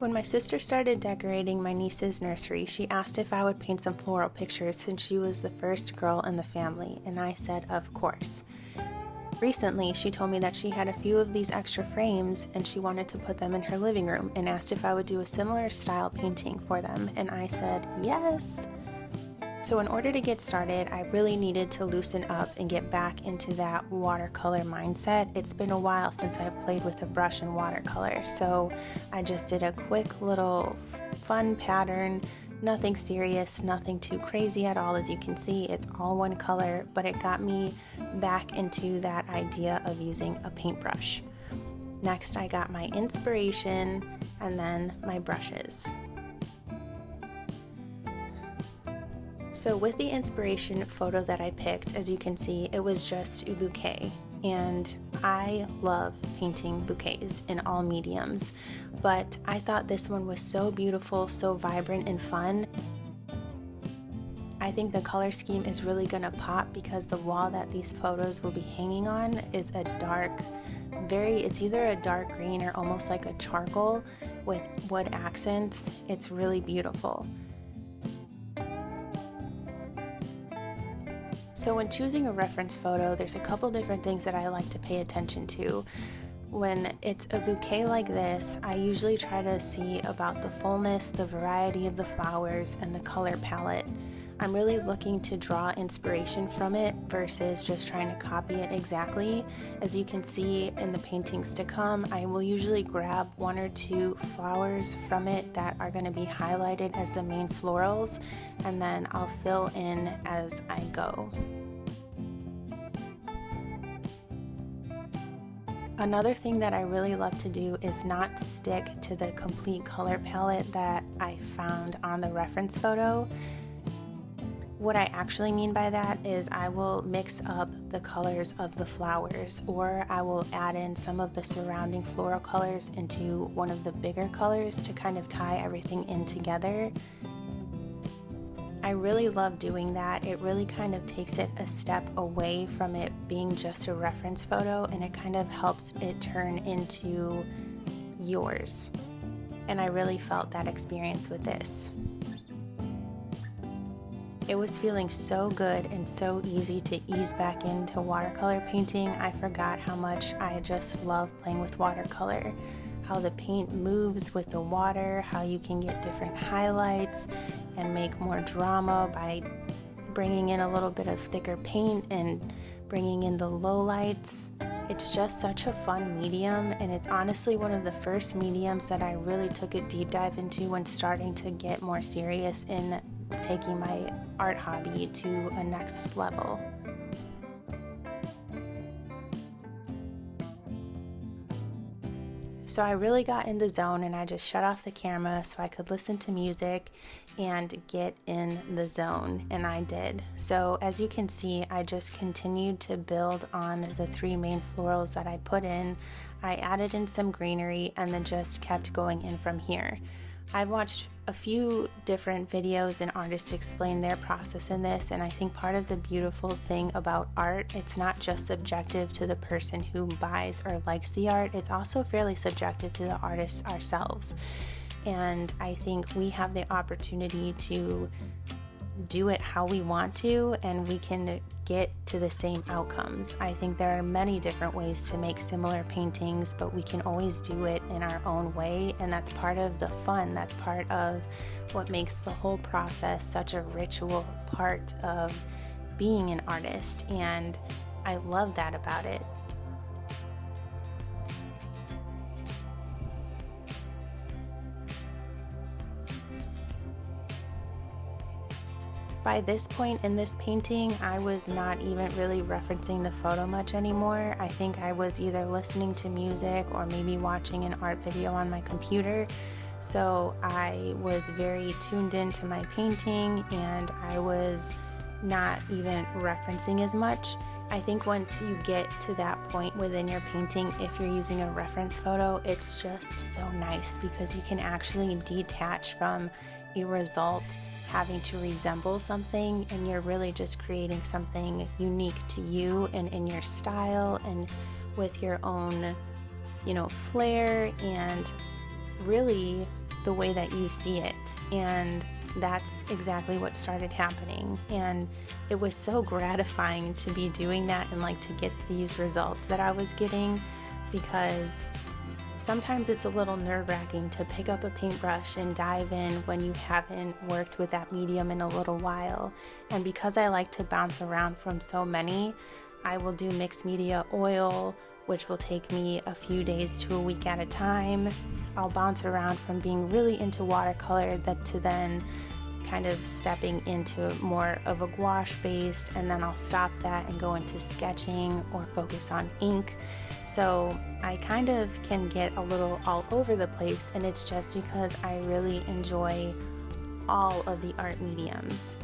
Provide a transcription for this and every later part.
When my sister started decorating my niece's nursery, she asked if I would paint some floral pictures since she was the first girl in the family, and I said of course. Recently, she told me that she had a few of these extra frames and she wanted to put them in her living room and asked if I would do a similar style painting for them, and I said yes. So in order to get started, I really needed to loosen up and get back into that watercolor mindset. It's been a while since I've played with a brush and watercolor, so I just did a quick little fun pattern, nothing serious, nothing too crazy at all. As you can see, it's all one color, but it got me back into that idea of using a paintbrush. Next, I got my inspiration and then my brushes. So with the inspiration photo that I picked, as you can see, it was just a bouquet. And I love painting bouquets in all mediums, but I thought this one was so beautiful, so vibrant and fun. I think the color scheme is really gonna pop because the wall that these photos will be hanging on is a dark, it's either a dark green or almost like a charcoal with wood accents. It's really beautiful. So when choosing a reference photo, there's a couple different things that I like to pay attention to. When it's a bouquet like this, I usually try to see about the fullness, the variety of the flowers, and the color palette. I'm really looking to draw inspiration from it versus just trying to copy it exactly. As you can see in the paintings to come, I will usually grab one or two flowers from it that are going to be highlighted as the main florals, and then I'll fill in as I go. Another thing that I really love to do is not stick to the complete color palette that I found on the reference photo. What I actually mean by that is I will mix up the colors of the flowers, or I will add in some of the surrounding floral colors into one of the bigger colors to kind of tie everything in together. I really love doing that. It really kind of takes it a step away from it being just a reference photo, and it kind of helps it turn into yours. And I really felt that experience with this. It was feeling so good and so easy to ease back into watercolor painting. I forgot how much I just love playing with watercolor. How the paint moves with the water, how you can get different highlights and make more drama by bringing in a little bit of thicker paint and bringing in the lowlights. It's just such a fun medium, and it's honestly one of the first mediums that I really took a deep dive into when starting to get more serious in taking my art hobby to a next level. So I really got in the zone, and I just shut off the camera so I could listen to music and get in the zone, and I did. So as you can see, I just continued to build on the three main florals that I put in. I added in some greenery and then just kept going in from here. I've watched a few different videos and artists explain their process in this, and I think part of the beautiful thing about art, it's not just subjective to the person who buys or likes the art, it's also fairly subjective to the artists ourselves. And I think we have the opportunity to do it how we want to, and we can get to the same outcomes. I think there are many different ways to make similar paintings, but we can always do it in our own way, and that's part of the fun. That's part of what makes the whole process such a ritual part of being an artist, and I love that about it. By this point in this painting, I was not even really referencing the photo much anymore. I think I was either listening to music or maybe watching an art video on my computer. So I was very tuned into my painting, and I was not even referencing as much. I think once you get to that point within your painting, if you're using a reference photo, it's just so nice because you can actually detach from a result having to resemble something, and you're really just creating something unique to you and in your style and with your own, flair, and really the way that you see it. And that's exactly what started happening. And it was so gratifying to be doing that and like to get these results that I was getting, because sometimes it's a little nerve-wracking to pick up a paintbrush and dive in when you haven't worked with that medium in a little while. And because I like to bounce around from so many, I will do mixed media oil, which will take me a few days to a week at a time. I'll bounce around from being really into watercolor to then kind of stepping into more of a gouache based, and then I'll stop that and go into sketching or focus on ink. So I kind of can get a little all over the place, and it's just because I really enjoy all of the art mediums.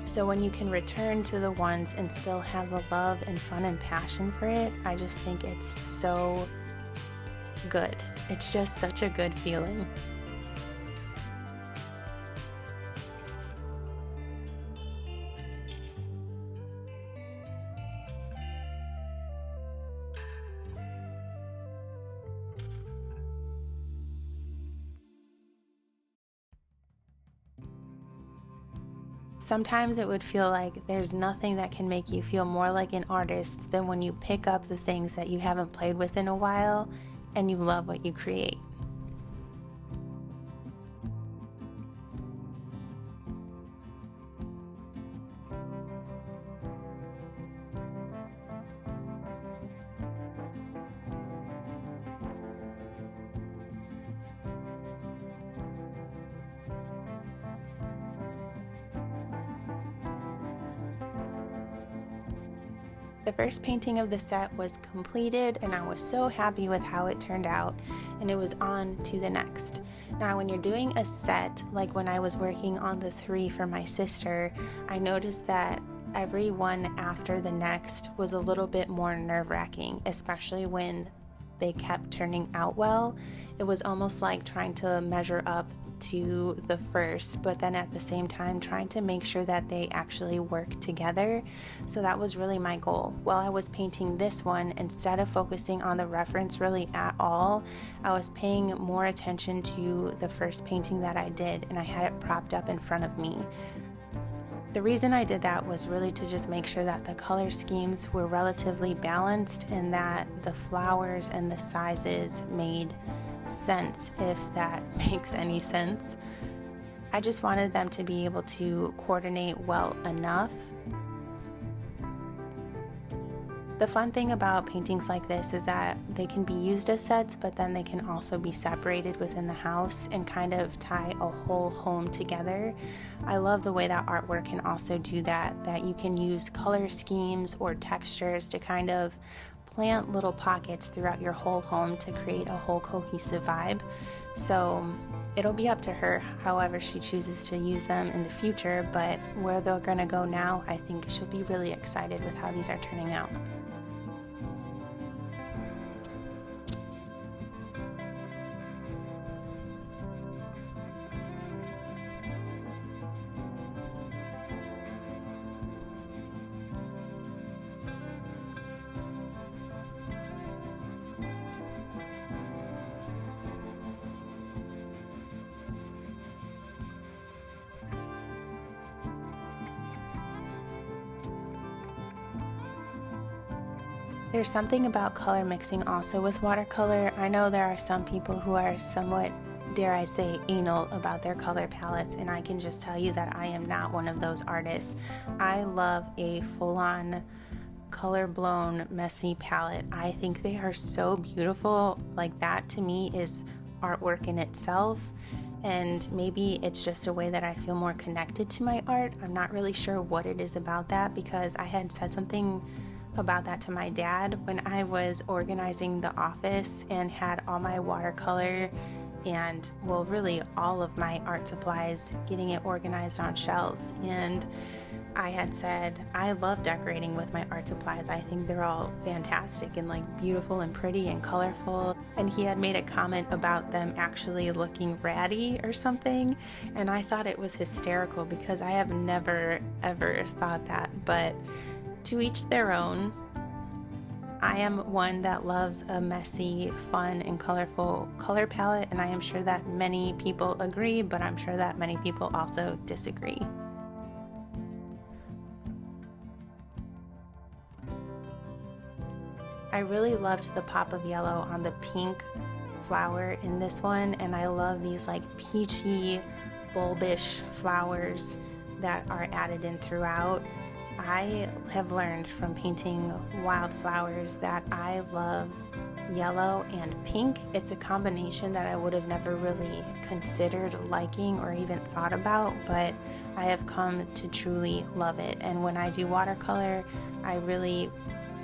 So when you can return to the ones and still have the love and fun and passion for it, I just think it's so good. It's just such a good feeling. Sometimes it would feel like there's nothing that can make you feel more like an artist than when you pick up the things that you haven't played with in a while and you love what you create. The first painting of the set was completed and I was so happy with how it turned out, and it was on to the next. Now when you're doing a set, like when I was working on the 3 for my sister, I noticed that every one after the next was a little bit more nerve-wracking, especially when they kept turning out well. It was almost like trying to measure up to the first, but then at the same time trying to make sure that they actually work together. So that was really my goal. While I was painting this one, instead of focusing on the reference really at all, I was paying more attention to the first painting that I did, and I had it propped up in front of me. The reason I did that was really to just make sure that the color schemes were relatively balanced and that the flowers and the sizes made sense, if that makes any sense. I just wanted them to be able to coordinate well enough. The fun thing about paintings like this is that they can be used as sets, but then they can also be separated within the house and kind of tie a whole home together. I love the way that artwork can also do that you can use color schemes or textures to kind of plant little pockets throughout your whole home to create a whole cohesive vibe. So it'll be up to her however she chooses to use them in the future, but where they're gonna go now, I think she'll be really excited with how these are turning out. There's something about color mixing also with watercolor. I know there are some people who are somewhat, dare I say, anal about their color palettes, and I can just tell you that I am not one of those artists. I love a full-on color-blown, messy palette. I think they are so beautiful. Like, that to me is artwork in itself. And maybe it's just a way that I feel more connected to my art. I'm not really sure what it is about that, because I had said something about that to my dad when I was organizing the office and had all my watercolor and, well, really all of my art supplies, getting it organized on shelves. And I had said, I love decorating with my art supplies. I think they're all fantastic and like beautiful and pretty and colorful. And he had made a comment about them actually looking ratty or something. And I thought it was hysterical because I have never ever thought that. But to each their own. I am one that loves a messy, fun, and colorful color palette, and I am sure that many people agree, but I'm sure that many people also disagree. I really loved the pop of yellow on the pink flower in this one, and I love these like peachy, bulbish flowers that are added in throughout. I have learned from painting wildflowers that I love yellow and pink. It's a combination that I would have never really considered liking or even thought about, but I have come to truly love it. And when I do watercolor, I really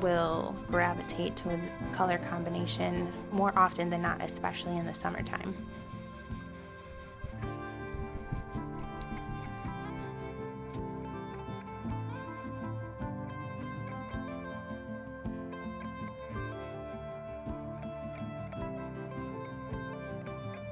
will gravitate toward the color combination more often than not, especially in the summertime.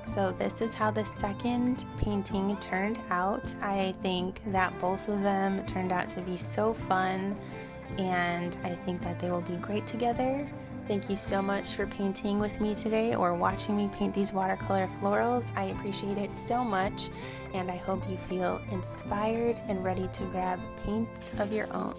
So this is how the second painting turned out. I think that both of them turned out to be so fun, and I think that they will be great together. Thank you so much for painting with me today or watching me paint these watercolor florals. I appreciate it so much, and I hope you feel inspired and ready to grab paints of your own.